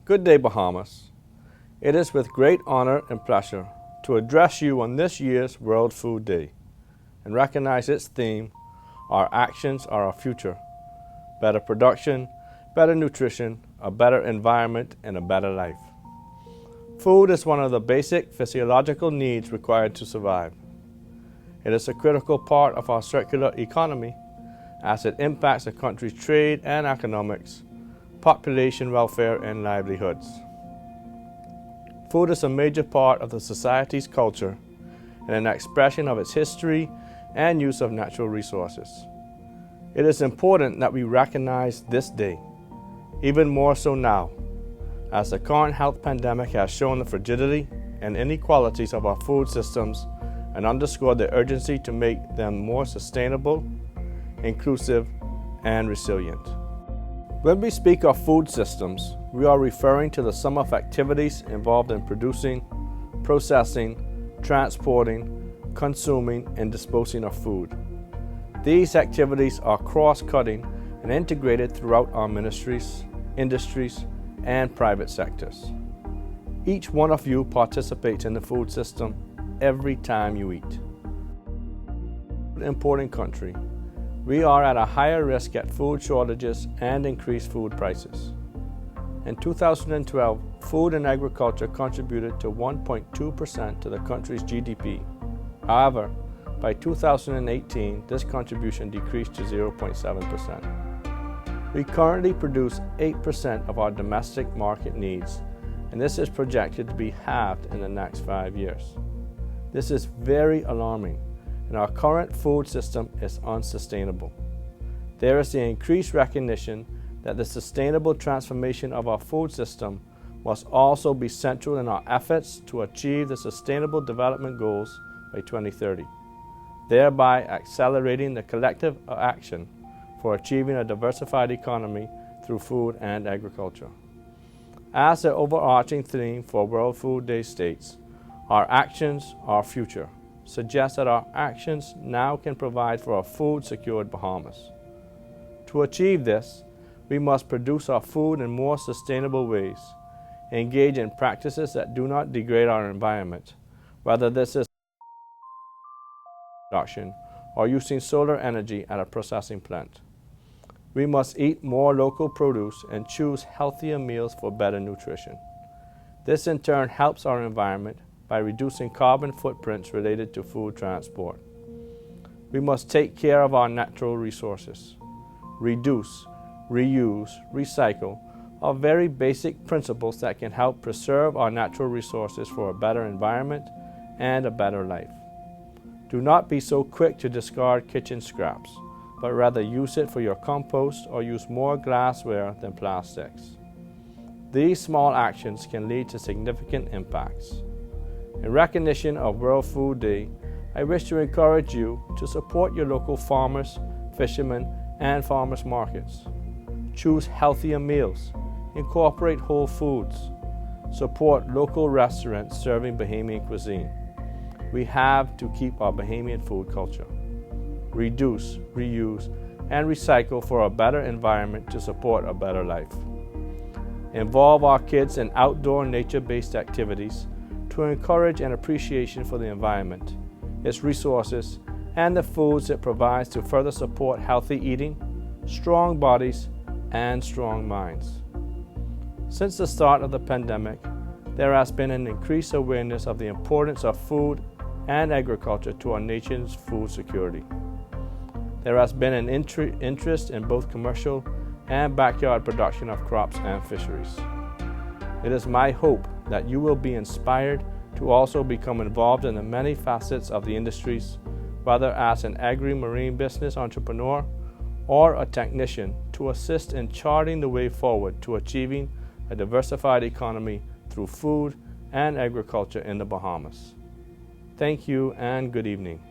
Good day, Bahamas. It is with great honor and pleasure to address you on this year's World Food Day and recognize its theme, Our Actions Are Our Future. Better production, better nutrition, a better environment, and a better life. Food is one of the basic physiological needs required to survive. It is a critical part of our circular economy as it impacts a country's trade and economics, population welfare, and livelihoods. Food is a major part of the society's culture and an expression of its history and use of natural resources. It is important that we recognize this day, even more so now, as the current health pandemic has shown the fragility and inequalities of our food systems and underscored the urgency to make them more sustainable, inclusive, and resilient. When we speak of food systems, we are referring to the sum of activities involved in producing, processing, transporting, consuming, and disposing of food. These activities are cross-cutting and integrated throughout our ministries, industries, and private sectors. Each one of you participates in the food system every time you eat. Importing country, we are at a higher risk at food shortages and increased food prices. In 2012, food and agriculture contributed to 1.2% to the country's GDP. However, by 2018, this contribution decreased to 0.7%. We currently produce 8% of our domestic market needs, and this is projected to be halved in the next 5 years. This is very alarming, and our current food system is unsustainable. There is the increased recognition that the sustainable transformation of our food system must also be central in our efforts to achieve the Sustainable Development Goals by 2030, thereby accelerating the collective action for achieving a diversified economy through food and agriculture. As the overarching theme for World Food Day states, our actions, our future, suggests that our actions now can provide for a food-secured Bahamas. To achieve this, we must produce our food in more sustainable ways, engage in practices that do not degrade our environment, whether this is production or using solar energy at a processing plant. We must eat more local produce and choose healthier meals for better nutrition. This in turn helps our environment by reducing carbon footprints related to food transport. We must take care of our natural resources. Reduce, reuse, recycle are very basic principles that can help preserve our natural resources for a better environment and a better life. Do not be so quick to discard kitchen scraps, but rather use it for your compost or use more glassware than plastics. These small actions can lead to significant impacts. In recognition of World Food Day, I wish to encourage you to support your local farmers, fishermen, and farmers markets. Choose healthier meals, incorporate whole foods, support local restaurants serving Bahamian cuisine. We have to keep our Bahamian food culture. Reduce, reuse, and recycle for a better environment to support a better life. Involve our kids in outdoor nature-based activities to encourage an appreciation for the environment, its resources, and the foods it provides to further support healthy eating, strong bodies, and strong minds. Since the start of the pandemic, there has been an increased awareness of the importance of food and agriculture to our nation's food security. There has been an interest in both commercial and backyard production of crops and fisheries. It is my hope that you will be inspired to also become involved in the many facets of the industries, whether as an agri-marine business entrepreneur or a technician, to assist in charting the way forward to achieving a diversified economy through food and agriculture in the Bahamas. Thank you and good evening.